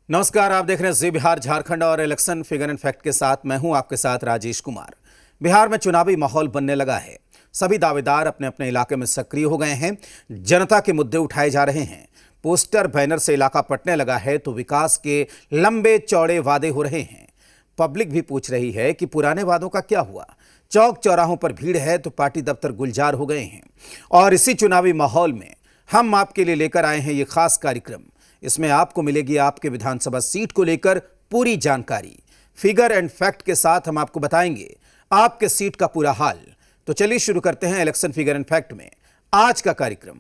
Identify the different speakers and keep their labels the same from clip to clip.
Speaker 1: नमस्कार, आप देख रहे हैं जी बिहार झारखंड और इलेक्शन फिगर एंड फैक्ट के साथ मैं हूं आपके साथ राजेश कुमार। बिहार में चुनावी माहौल बनने लगा है। सभी दावेदार अपने अपने इलाके में सक्रिय हो गए हैं। जनता के मुद्दे उठाए जा रहे हैं। पोस्टर बैनर से इलाका पटने लगा है तो विकास के लंबे चौड़े वादे हो रहे हैं। पब्लिक भी पूछ रही है कि पुराने वादों का क्या हुआ। चौक चौराहों पर भीड़ है तो पार्टी दफ्तर गुलजार हो गए हैं। और इसी चुनावी माहौल में हम आपके लिए लेकर आए हैं ये खास कार्यक्रम। इसमें आपको मिलेगी आपके विधानसभा सीट को लेकर पूरी जानकारी। फिगर एंड फैक्ट के साथ हम आपको बताएंगे आपके सीट का पूरा हाल। तो चलिए शुरू करते हैं इलेक्शन फिगर एंड फैक्ट में आज का कार्यक्रम।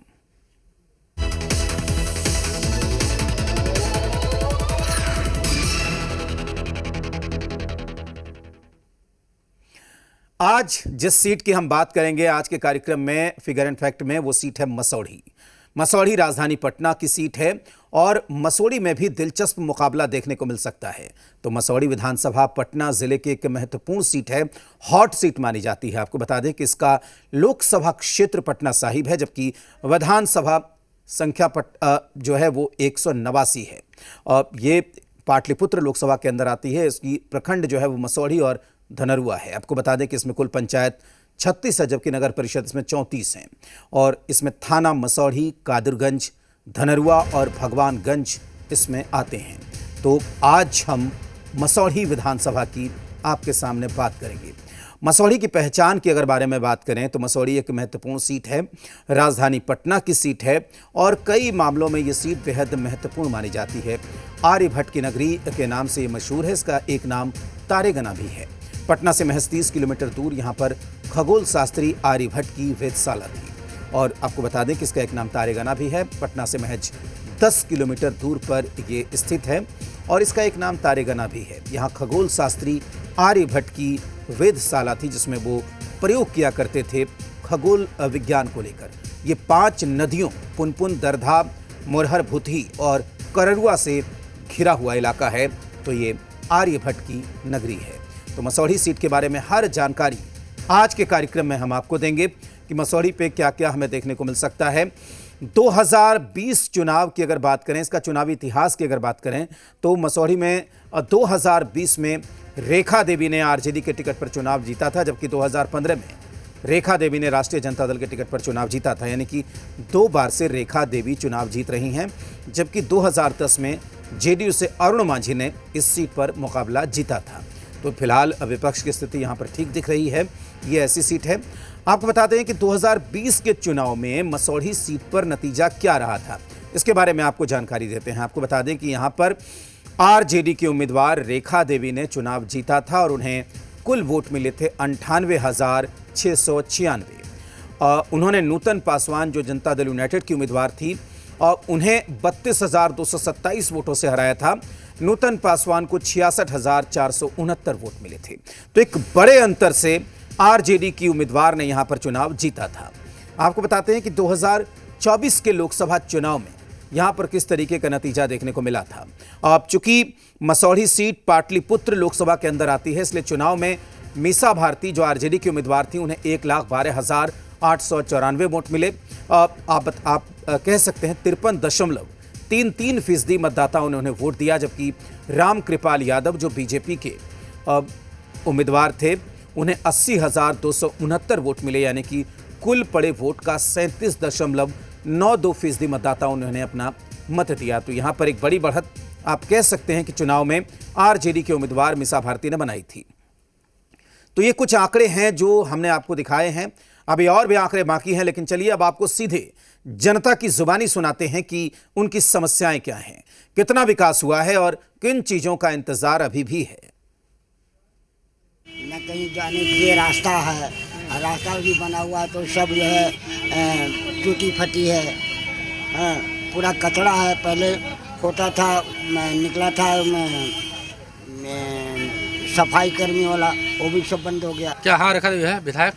Speaker 1: आज जिस सीट की हम बात करेंगे आज के कार्यक्रम में फिगर एंड फैक्ट में, वो सीट है मसौढ़ी। मसौढ़ी राजधानी पटना की सीट है और मसौढ़ी में भी दिलचस्प मुकाबला देखने को मिल सकता है। तो मसौढ़ी विधानसभा पटना जिले की एक महत्वपूर्ण सीट है, हॉट सीट मानी जाती है। आपको बता दें कि इसका लोकसभा क्षेत्र पटना साहिब है, जबकि विधानसभा संख्या जो है वो 189 है। और ये पाटलिपुत्र लोकसभा के अंदर आती है। इसकी प्रखंड जो है वो मसौढ़ी और धनरुआ है। आपको बता दें कि इसमें कुल पंचायत 36 है, जबकि नगर परिषद इसमें 34 हैं। और इसमें थाना मसौढ़ी, कादिरगंज, धनरुआ और भगवानगंज इसमें आते हैं। तो आज हम मसौढ़ी विधानसभा की आपके सामने बात करेंगे। मसौढ़ी की पहचान की अगर बारे में बात करें तो मसौढ़ी एक महत्वपूर्ण सीट है, राजधानी पटना की सीट है और कई मामलों में ये सीट बेहद महत्वपूर्ण मानी जाती है। आर्यभट्ट की नगरी के नाम से ये मशहूर है। इसका एक नाम तारेगना भी है। पटना से महज 30 किलोमीटर दूर यहाँ पर खगोल शास्त्री आर्यभट्ट की वेधशाला थी। और आपको बता दें कि इसका एक नाम तारेगना भी है। पटना से महज 10 किलोमीटर दूर पर ये स्थित है और इसका एक नाम तारेगना भी है। यहाँ खगोल शास्त्री आर्यभट्ट की वेधशाला थी, जिसमें वो प्रयोग किया करते थे खगोल विज्ञान को लेकर। ये 5 नदियों पुनपुन, दरधा, मोरहर, भूतही और कररुआ से घिरा हुआ इलाका है। तो ये आर्यभट्ट की नगरी है। तो मसौढ़ी सीट के बारे में हर जानकारी आज के कार्यक्रम में हम आपको देंगे कि मसौढ़ी पे क्या क्या हमें देखने को मिल सकता है। 2020 चुनाव की अगर बात करें, इसका चुनावी इतिहास की अगर बात करें तो मसौढ़ी में 2020 में रेखा देवी ने आरजेडी के टिकट पर चुनाव जीता था, जबकि 2015 में रेखा देवी ने राष्ट्रीय जनता दल के टिकट पर चुनाव जीता था। यानी कि 2 बार से रेखा देवी चुनाव जीत रही हैं, जबकि 2010 में जेडीयू से अरुण मांझी ने इस सीट पर मुकाबला जीता था। तो फिलहाल विपक्ष की स्थिति यहाँ पर ठीक दिख रही है। ये ऐसी सीट है। आपको बता दें कि 2020 के चुनाव में मसौढ़ी सीट पर नतीजा क्या रहा था, इसके बारे में आपको जानकारी देते हैं। आपको बता दें कि यहाँ पर आरजेडी की उम्मीदवार रेखा देवी ने चुनाव जीता था और उन्हें कुल वोट मिले थे 98,696। उन्होंने नूतन पासवान जो जनता दल यूनाइटेड की उम्मीदवार थी और उन्हें 32,227 वोटों से हराया था। नूतन पासवान को 66,469 वोट मिले थे। तो एक बड़े अंतर से आरजेडी की उम्मीदवार ने यहां पर चुनाव जीता था। आपको बताते हैं कि 2024 के लोकसभा चुनाव में यहां पर किस तरीके का नतीजा देखने को मिला था। अब चूंकि मसौढ़ी सीट पाटलिपुत्र लोकसभा के अंदर आती है, इसलिए चुनाव में मीसा भारती जो आरजेडी की उम्मीदवार थी, उन्हें 1,12,894 वोट मिले। आप कह सकते हैं 53.33% मतदाताओं ने उन्हें वोट दिया, जबकि राम कृपाल यादव जो बीजेपी के उम्मीदवार थे, उन्हें 80,269 वोट मिले। यानी कि कुल पड़े वोट का 37.92% मतदाताओं ने उन्हें अपना मत दिया। तो यहाँ पर एक बड़ी बढ़त आप कह सकते हैं कि चुनाव में आरजेडी के उम्मीदवार मीसा भारती ने बनाई थी। तो ये कुछ आंकड़े हैं जो हमने आपको दिखाए हैं। अभी और भी आंकड़े बाकी हैं, लेकिन चलिए अब आपको सीधे जनता की जुबानी सुनाते हैं कि उनकी समस्याएं क्या हैं, कितना विकास हुआ है और किन चीजों का इंतजार अभी भी है।
Speaker 2: न कहीं जाने के लिए रास्ता है, रास्ता भी बना हुआ तो सब जो है टूटी फटी है। पूरा कचरा है। पहले होता था, निकला था सफाई कर्मी वाला, वो भी सब बंद हो गया।
Speaker 3: क्या हाँ रेखा देवी है विधायक?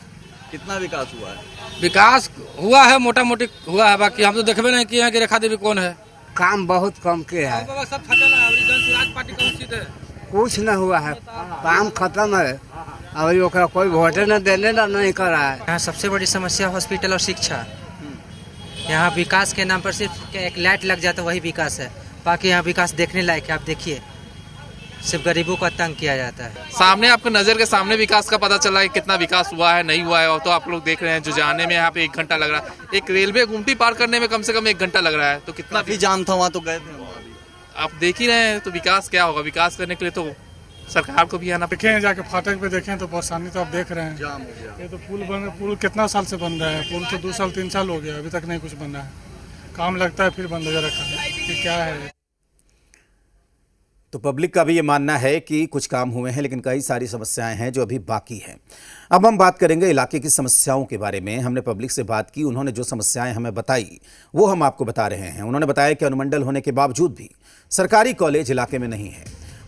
Speaker 4: कितना विकास हुआ है?
Speaker 3: विकास हुआ है, मोटा मोटी हुआ है। बाकी हम तो देखबे नहीं किए हैं कि रेखा देवी कौन है।
Speaker 2: काम बहुत कम के है।
Speaker 3: सब खत्म है। जनसुराज पार्टी कौन सी है?
Speaker 2: कुछ न हुआ है, काम खत्म है। और कोई वोट न देने ना नहीं कर रहा है।
Speaker 5: यहाँ सबसे बड़ी समस्या हॉस्पिटल और शिक्षा। यहाँ विकास के नाम पर सिर्फ एक लाइट लग जाता, वही विकास है। बाकी यहाँ विकास देखने लायक है। आप देखिए, सिर्फ गरीबों का तंग किया जाता है।
Speaker 6: सामने आपको नजर के सामने विकास का पता चला है, कितना विकास हुआ है नहीं हुआ है। और तो आप लोग देख रहे हैं जो जाने में यहाँ पे 1 घंटा लग रहा है, एक रेलवे गुमटी पार करने में कम से कम 1 घंटा लग रहा है। तो कितना
Speaker 4: काफी जाम था वहाँ, तो गए थे हम अभी।
Speaker 6: आप देख ही रहे हैं। तो विकास क्या होगा? विकास करने के लिए तो सरकार को भी आना।
Speaker 7: देखें, जाके फाटक पे देखें तो परेशानी तो आप देख रहे हैं।
Speaker 4: जाम हो गया।
Speaker 7: ये तो पुल कितना साल से बन रहा है? पुल तो 2 साल 3 साल हो गया, अभी तक नहीं कुछ बना है। काम लगता है फिर बंद हो जा रखा है कि क्या है।
Speaker 1: तो पब्लिक का भी ये मानना है कि कुछ काम हुए हैं, लेकिन कई सारी समस्याएं हैं जो अभी बाकी हैं। अब हम बात करेंगे इलाके की समस्याओं के बारे में। हमने पब्लिक से बात की, उन्होंने जो समस्याएं हमें बताई वो हम आपको बता रहे हैं। उन्होंने बताया कि अनुमंडल होने के बावजूद भी सरकारी कॉलेज इलाके में नहीं है।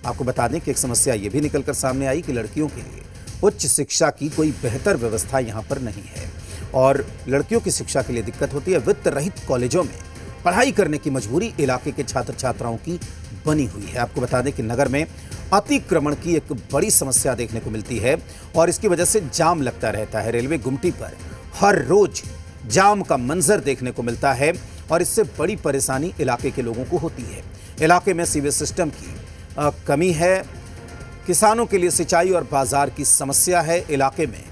Speaker 1: आपको बता दें कि एक समस्या ये भी निकलकर सामने आई कि लड़कियों के लिए उच्च शिक्षा की कोई बेहतर व्यवस्था यहाँ पर नहीं है और लड़कियों की शिक्षा के लिए दिक्कत होती है। वित्त रहित कॉलेजों में पढ़ाई करने की मजबूरी इलाके के छात्र छात्राओं की बनी हुई है। आपको बता दें कि नगर में अतिक्रमण की एक बड़ी समस्या देखने को मिलती है और इसकी वजह से जाम लगता रहता है। रेलवे गुमटी पर हर रोज जाम का मंजर देखने को मिलता है और इससे बड़ी परेशानी इलाके के लोगों को होती है। इलाके में सीवेज सिस्टम की कमी है, किसानों के लिए सिंचाई और बाजार की समस्या है, इलाके में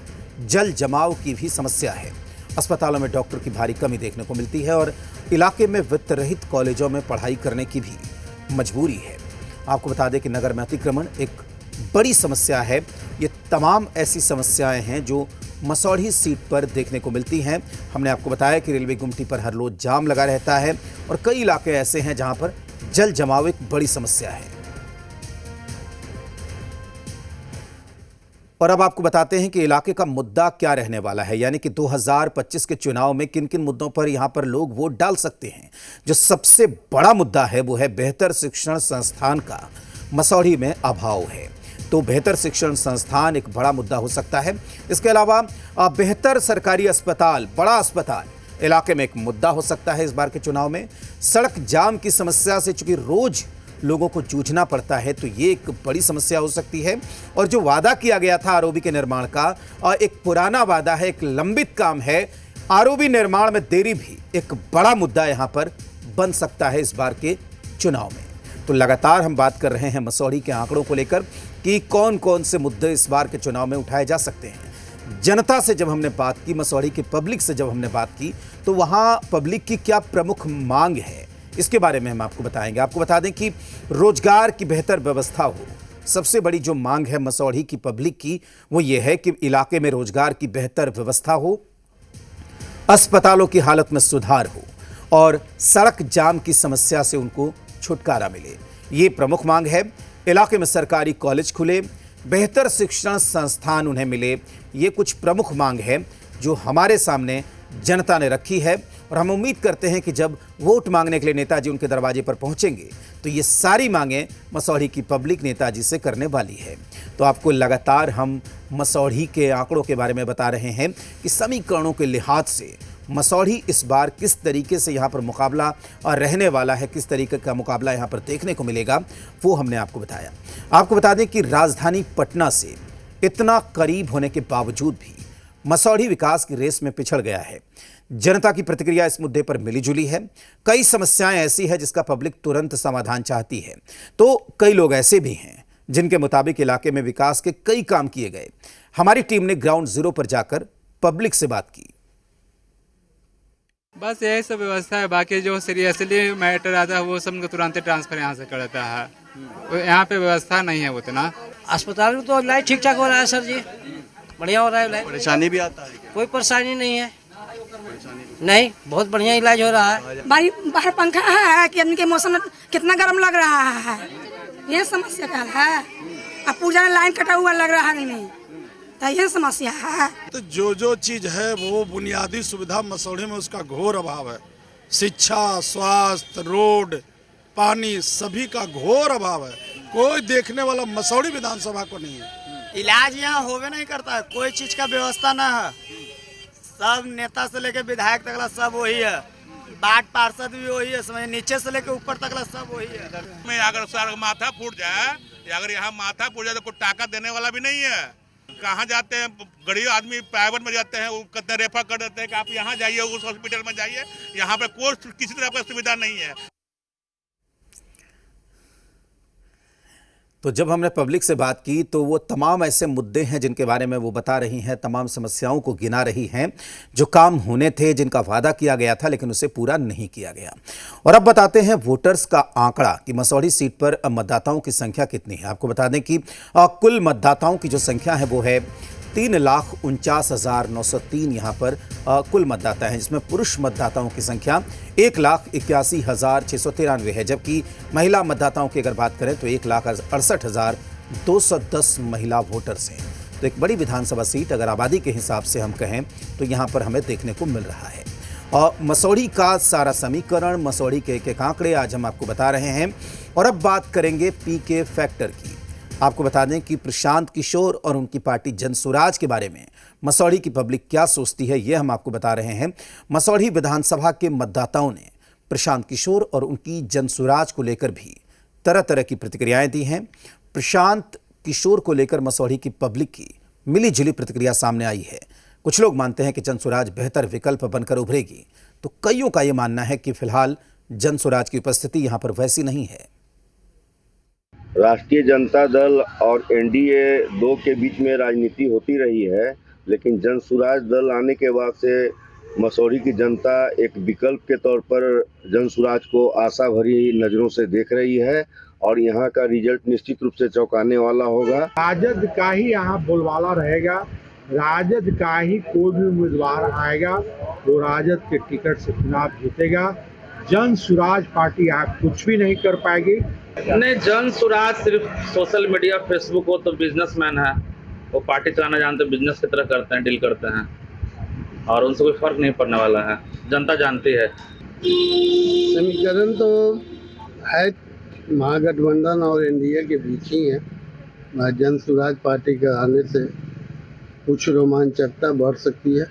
Speaker 1: जल जमाव की भी समस्या है, अस्पतालों में डॉक्टर की भारी कमी देखने को मिलती है और इलाके में वित्त रहित कॉलेजों में पढ़ाई करने की भी मजबूरी है। आपको बता दें कि नगर में अतिक्रमण एक बड़ी समस्या है। ये तमाम ऐसी समस्याएं हैं जो मसौढ़ी सीट पर देखने को मिलती हैं। हमने आपको बताया कि रेलवे गुमटी पर हर रोज जाम लगा रहता है और कई इलाके ऐसे हैं जहां पर जल जमाव एक बड़ी समस्या है। और अब आपको बताते हैं कि इलाके का मुद्दा क्या रहने वाला है, यानी कि 2025 के चुनाव में किन किन मुद्दों पर यहां पर लोग वोट डाल सकते हैं। जो सबसे बड़ा मुद्दा है वो है बेहतर शिक्षण संस्थान का मसौढ़ी में अभाव है। तो बेहतर शिक्षण संस्थान एक बड़ा मुद्दा हो सकता है। इसके अलावा बेहतर सरकारी अस्पताल, बड़ा अस्पताल इलाके में एक मुद्दा हो सकता है इस बार के चुनाव में। सड़क जाम की समस्या से चूंकि रोज लोगों को जूझना पड़ता है तो ये एक बड़ी समस्या हो सकती है। और जो वादा किया गया था आरओबी के निर्माण का, एक पुराना वादा है, एक लंबित काम है। आरओबी निर्माण में देरी भी एक बड़ा मुद्दा यहां पर बन सकता है इस बार के चुनाव में। तो लगातार हम बात कर रहे हैं मसौढ़ी के आंकड़ों को लेकर कि कौन कौन से मुद्दे इस बार के चुनाव में उठाए जा सकते हैं। जनता से जब हमने बात की, मसौढ़ी की पब्लिक से जब हमने बात की, तो वहां पब्लिक की क्या प्रमुख मांग है इसके बारे में हम आपको बताएंगे। आपको बता दें कि रोजगार की बेहतर व्यवस्था हो। सबसे बड़ी जो मांग है मसौढ़ी की पब्लिक की वो ये है कि इलाके में रोजगार की बेहतर व्यवस्था हो, अस्पतालों की हालत में सुधार हो और सड़क जाम की समस्या से उनको छुटकारा मिले। ये प्रमुख मांग है। इलाके में सरकारी कॉलेज खुले, बेहतर शिक्षण संस्थान उन्हें मिले। ये कुछ प्रमुख मांग है जो हमारे सामने जनता ने रखी है और हम उम्मीद करते हैं कि जब वोट मांगने के लिए नेताजी उनके दरवाजे पर पहुंचेंगे तो ये सारी मांगें मसौढ़ी की पब्लिक नेताजी से करने वाली है। तो आपको लगातार हम मसौढ़ी के आंकड़ों के बारे में बता रहे हैं कि समीकरणों के लिहाज से मसौढ़ी इस बार किस तरीके से यहाँ पर मुकाबला रहने वाला है, किस तरीके का मुकाबला यहाँ पर देखने को मिलेगा, वो हमने आपको बताया। आपको बता दें कि राजधानी पटना से इतना करीब होने के बावजूद भी मसौढ़ी विकास की रेस में पिछड़ गया है। जनता की प्रतिक्रिया इस मुद्दे पर मिलीजुली है। कई समस्याएं ऐसी है जिसका पब्लिक तुरंत समाधान चाहती है, तो कई लोग ऐसे भी हैं जिनके मुताबिक इलाके में विकास के कई काम किए गए। हमारी टीम ने ग्राउंड जीरो पर जाकर पब्लिक से बात की।
Speaker 8: बस यही सब व्यवस्था है, बाकी जो सीरियसली मैटर आता है वो सब तुरंत ट्रांसफर यहाँ से करता है। यहाँ पे व्यवस्था नहीं है उतना।
Speaker 5: अस्पताल में तो इलाज ठीक ठाक हो रहा है सर जी, बढ़िया हो रहा है इलाज।
Speaker 4: परेशानी भी आता है क्या?
Speaker 5: कोई परेशानी नहीं है, नहीं, बहुत बढ़िया इलाज हो रहा है।
Speaker 9: भाई बाहर पंखा है कि आदमी के मौसम में कितना गर्म लग रहा है, ये समस्या का है। अब पूजा में लाइन कटा हुआ लग रहा है नहीं, तो ये समस्या है।
Speaker 10: तो जो चीज है वो बुनियादी सुविधा मसौढ़ी में उसका घोर अभाव है। शिक्षा, स्वास्थ्य, रोड, पानी, सभी का घोर अभाव है। कोई देखने वाला मसौढ़ी विधानसभा को नहीं है।
Speaker 2: इलाज यहाँ होवे नहीं करता है, कोई चीज का व्यवस्था ना है। सब नेता से लेके विधायक तक सब वही है, वार्ड पार्षद भी वही है, समझ नीचे से लेके ऊपर तक सब वही है।
Speaker 11: में अगर सर माथा फूट जाए, अगर यहाँ माथा फूट जाए तो कोई टाका देने वाला भी नहीं है। कहाँ जाते हैं गरीब आदमी, प्राइवेट में जाते हैं, वो कितने रेफर कर देते हैं कि आप यहाँ जाइए, उस हॉस्पिटल में जाइए। यहाँ पे कोई किसी तरह की सुविधा नहीं है।
Speaker 1: तो जब हमने पब्लिक से बात की तो वो तमाम ऐसे मुद्दे हैं जिनके बारे में वो बता रही हैं, तमाम समस्याओं को गिना रही हैं, जो काम होने थे, जिनका वादा किया गया था लेकिन उसे पूरा नहीं किया गया। और अब बताते हैं वोटर्स का आंकड़ा कि मसौढ़ी सीट पर मतदाताओं की संख्या कितनी है। आपको बता दें कि कुल मतदाताओं की जो संख्या है वो है 3,49,903 यहाँ पर कुल मतदाता हैं, जिसमें पुरुष मतदाताओं की संख्या 1,81,693 है, जबकि महिला मतदाताओं की अगर बात करें तो 1,68,210 महिला वोटर्स हैं। तो एक बड़ी विधानसभा सीट अगर आबादी के हिसाब से हम कहें तो यहाँ पर हमें देखने को मिल रहा है। और मसौढ़ी का सारा समीकरण, मसौढ़ी के एक आंकड़े आज हम आपको बता रहे हैं। और अब बात करेंगे पीके फैक्टर की। आपको बता दें कि प्रशांत किशोर और उनकी पार्टी जनसुराज के बारे में मसौढ़ी की पब्लिक क्या सोचती है, यह हम आपको बता रहे हैं। मसौढ़ी विधानसभा के मतदाताओं ने प्रशांत किशोर और उनकी जनसुराज को लेकर भी तरह तरह की प्रतिक्रियाएं दी हैं। प्रशांत किशोर को लेकर मसौढ़ी की पब्लिक की मिली-जुली प्रतिक्रिया सामने आई है। कुछ लोग मानते हैं कि जनसुराज बेहतर विकल्प बनकर उभरेगी, तो कईयों का यह मानना है कि फिलहाल जनसुराज की उपस्थिति यहां पर वैसी नहीं है।
Speaker 12: राष्ट्रीय जनता दल और एनडीए 2 के बीच में राजनीति होती रही है, लेकिन जनसुराज दल आने के बाद से मसौढ़ी की जनता एक विकल्प के तौर पर जनसुराज को आशा भरी नज़रों से देख रही है और यहाँ का रिजल्ट निश्चित रूप से चौंकाने वाला होगा।
Speaker 13: राजद का ही यहाँ बोलबाला रहेगा, राजद का ही कोई भी उम्मीदवार आएगा वो राजद के टिकट से चुनाव जीतेगा। जनसुराज पार्टी यहाँ कुछ भी नहीं कर पाएगी।
Speaker 14: नहीं, जनसुराज सिर्फ सोशल मीडिया फेसबुक हो तो बिजनेसमैन है, वो पार्टी चलाना जानते, बिजनेस की तरह करते हैं, डील करते हैं और उनसे कोई फर्क नहीं पड़ने वाला है, जनता जानती है।
Speaker 15: समीकरण तो है महागठबंधन और एनडीए के बीच ही है। जनसुराज पार्टी के आने से कुछ रोमांचकता बढ़ सकती है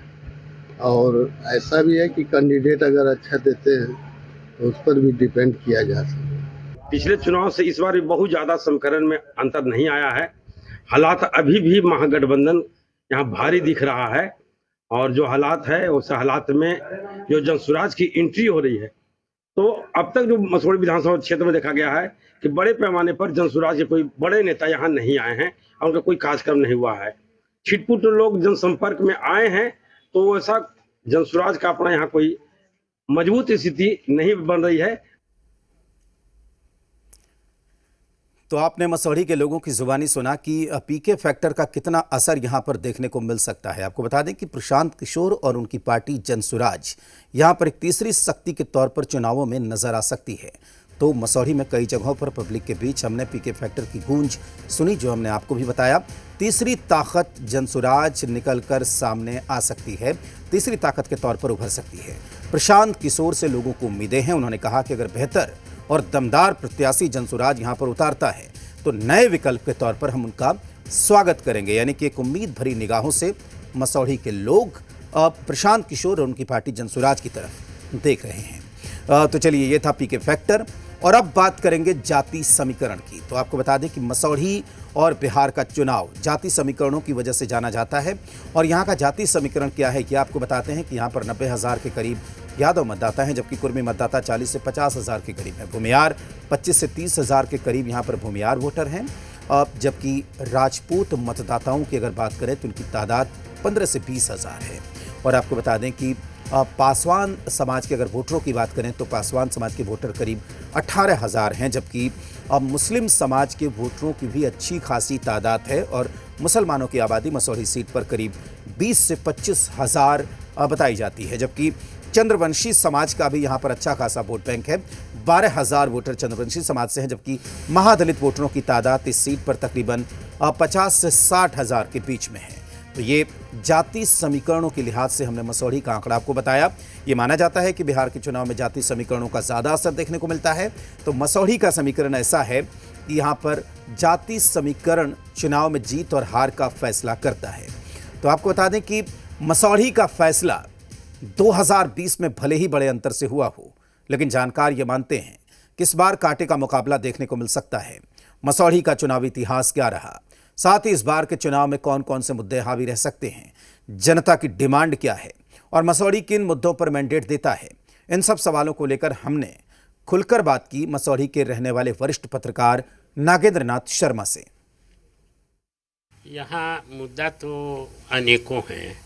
Speaker 15: और ऐसा भी है कि कैंडिडेट अगर अच्छा देते हैं तो उस पर भी डिपेंड किया जा सकता है।
Speaker 16: पिछले चुनाव से इस बार बहुत ज़्यादा समीकरण में अंतर नहीं आया है। हालात अभी भी महागठबंधन यहाँ भारी दिख रहा है और जो हालात है उस हालात में जो जनसुराज की एंट्री हो रही है, तो अब तक जो मसौढ़ी विधानसभा क्षेत्र में देखा गया है कि बड़े पैमाने पर जनसुराज के कोई बड़े नेता यहाँ नहीं आए हैं और उनका कोई कार्यक्रम नहीं हुआ है। छिटपुट लोग जनसंपर्क में आए हैं, तो ऐसा जनसुराज का अपना यहाँ कोई मजबूत स्थिति नहीं बन रही है।
Speaker 1: तो आपने मसौढ़ी के लोगों की जुबानी सुना कि पीके फैक्टर का कितना असर यहां पर देखने को मिल सकता है। आपको बता दें कि प्रशांत किशोर और उनकी पार्टी जनसुराज यहां पर एक तीसरी शक्ति के तौर पर चुनावों में नजर आ सकती है। तो मसौढ़ी में कई जगहों पर पब्लिक के बीच हमने पीके फैक्टर की गूंज सुनी, जो हमने आपको भी बताया। तीसरी ताकत जनसुराज निकलकर सामने आ सकती है, तीसरी ताकत के तौर पर उभर सकती है। प्रशांत किशोर से लोगों को उम्मीदें हैं। उन्होंने कहा कि अगर बेहतर और दमदार प्रत्याशी जनसुराज यहां पर उतारता है तो नए विकल्प के तौर पर हम उनका स्वागत करेंगे। यानी कि एक उम्मीद भरी निगाहों से मसौढ़ी के लोग प्रशांत किशोर और उनकी पार्टी जनसुराज की तरफ देख रहे हैं। तो चलिए, ये था पीके फैक्टर। और अब बात करेंगे जाति समीकरण की। तो आपको बता दें कि मसौढ़ी और बिहार का चुनाव जाति समीकरणों की वजह से जाना जाता है। और यहाँ का जाति समीकरण क्या है, ये आपको बताते हैं कि यहाँ पर 90,000 के करीब यादव मतदाता हैं, जबकि कुर्मी मतदाता 40 से 50,000 के करीब है। भूमियार 25 से 30,000 के करीब यहाँ पर भूमियार वोटर हैं। जबकि राजपूत मतदाताओं की अगर बात करें तो उनकी तादाद 15 से 20,000 है। और आपको बता दें कि पासवान समाज के अगर वोटरों की बात करें तो पासवान समाज के वोटर करीब 18,000 हैं, जबकि मुस्लिम समाज के वोटरों की भी अच्छी खासी तादाद है। और मुसलमानों की आबादी मसौढ़ी सीट पर करीब 20 से 25,000 बताई जाती है। जबकि चंद्रवंशी समाज का भी यहाँ पर अच्छा खासा वोट बैंक है, 12,000 वोटर चंद्रवंशी समाज से हैं, जबकि महादलित वोटरों की तादाद इस सीट पर तकरीबन 50 से 60,000 के बीच में है। तो ये जाति समीकरणों के लिहाज से हमने मसौढ़ी का आंकड़ा आपको बताया। ये माना जाता है कि बिहार के चुनाव में जाति समीकरणों का ज़्यादा असर देखने को मिलता है। तो मसौढ़ी का समीकरण ऐसा है कि यहाँ पर जाति समीकरण चुनाव में जीत और हार का फैसला करता है। तो आपको बता दें कि मसौढ़ी का फैसला 2020 में भले ही बड़े अंतर से हुआ हो, लेकिन जानकार ये मानते हैं कि इस बार कांटे का मुकाबला देखने को मिल सकता है। मसौढ़ी का चुनावी इतिहास क्या रहा, साथ ही इस बार के चुनाव में कौन कौन से मुद्दे हावी रह सकते हैं, जनता की डिमांड क्या है और मसौढ़ी किन मुद्दों पर मैंडेट देता है, इन सब सवालों को लेकर हमने खुलकर बात की मसौढ़ी के रहने वाले वरिष्ठ पत्रकार नागेंद्र नाथ शर्मा से।
Speaker 17: यहाँ मुद्दा तो अनेकों हैं,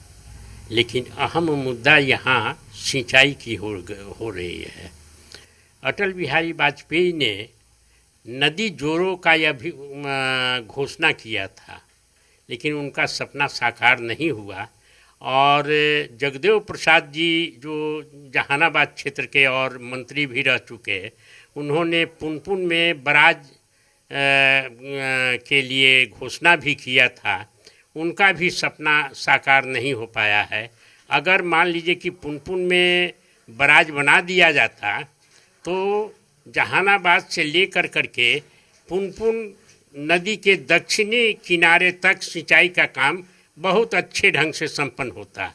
Speaker 17: लेकिन अहम मुद्दा यहाँ सिंचाई की हो रही है। अटल बिहारी वाजपेयी ने नदी जोड़ों का यह भी घोषणा किया था, लेकिन उनका सपना साकार नहीं हुआ। और जगदेव प्रसाद जी जो जहानाबाद क्षेत्र के और मंत्री भी रह चुके, उन्होंने पुनपुन में बराज के लिए घोषणा भी किया था, उनका भी सपना साकार नहीं हो पाया है। अगर मान लीजिए कि पुनपुन में बराज बना दिया जाता तो जहानाबाद से लेकर करके पुनपुन नदी के दक्षिणी किनारे तक सिंचाई का काम बहुत अच्छे ढंग से संपन्न होता।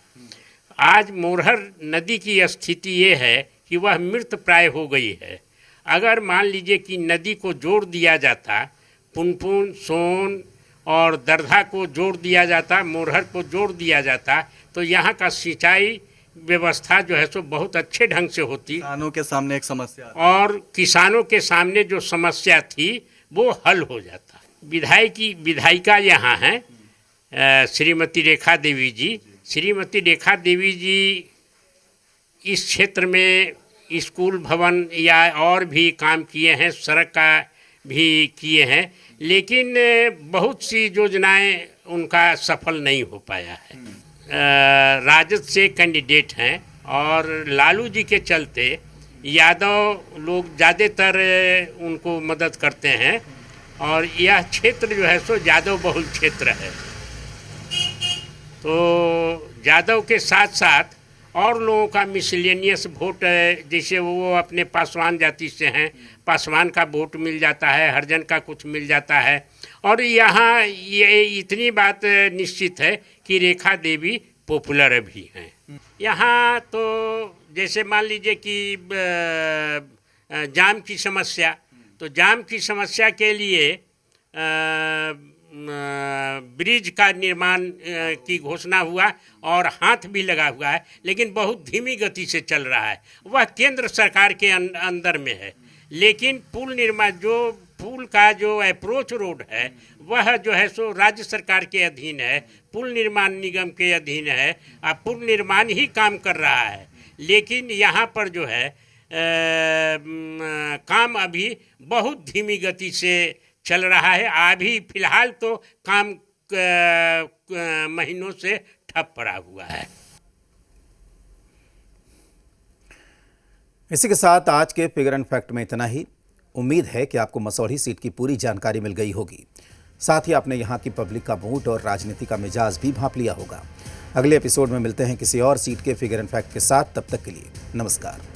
Speaker 17: आज मोरहर नदी की स्थिति ये है कि वह मृत प्राय हो गई है। अगर मान लीजिए कि नदी को जोड़ दिया जाता, पुनपुन, सोन और दरधा को जोड़ दिया जाता, मोरहर को जोड़ दिया जाता, तो यहाँ का सिंचाई व्यवस्था जो है सो बहुत अच्छे ढंग से होती।
Speaker 4: किसानों के सामने एक समस्या
Speaker 17: और किसानों के सामने जो समस्या थी वो हल हो जाता। विधायिका यहाँ हैं श्रीमती रेखा देवी जी। श्रीमती रेखा देवी जी इस क्षेत्र में स्कूल भवन या और भी काम किए हैं, सड़क का भी किए हैं, लेकिन बहुत सी योजनाएं उनका सफल नहीं हो पाया है। राजद से कैंडिडेट हैं और लालू जी के चलते यादव लोग ज़्यादातर उनको मदद करते हैं और यह क्षेत्र जो है सो यादव बहुल क्षेत्र है। तो यादव के साथ साथ और लोगों का मिसलेनियस वोट है, जैसे वो अपने पासवान जाति से हैं, पासवान का वोट मिल जाता है, हरिजन का कुछ मिल जाता है। और यहाँ ये इतनी बात निश्चित है कि रेखा देवी पॉपुलर भी हैं। यहाँ तो जैसे मान लीजिए कि जाम की समस्या, तो जाम की समस्या के लिए ब्रिज का निर्माण की घोषणा हुआ और हाथ भी लगा हुआ है, लेकिन बहुत धीमी गति से चल रहा है। वह केंद्र सरकार के अंदर में है, लेकिन पुल निर्माण जो पुल का जो अप्रोच रोड है वह जो है सो राज्य सरकार के अधीन है, पुल निर्माण निगम के अधीन है। अब पुल निर्माण ही काम कर रहा है, लेकिन यहाँ पर जो है काम अभी बहुत धीमी गति से चल रहा है। अभी फिलहाल तो काम महीनों से ठप पड़ा हुआ है।
Speaker 1: इसी के साथ आज के फिगर एंड फैक्ट में इतना ही। उम्मीद है कि आपको मसौढ़ी सीट की पूरी जानकारी मिल गई होगी। साथ ही आपने यहाँ की पब्लिक का मूड और राजनीति का मिजाज भी भांप लिया होगा। अगले एपिसोड में मिलते हैं किसी और सीट के फिगर एंड फैक्ट के साथ। तब तक के लिए नमस्कार।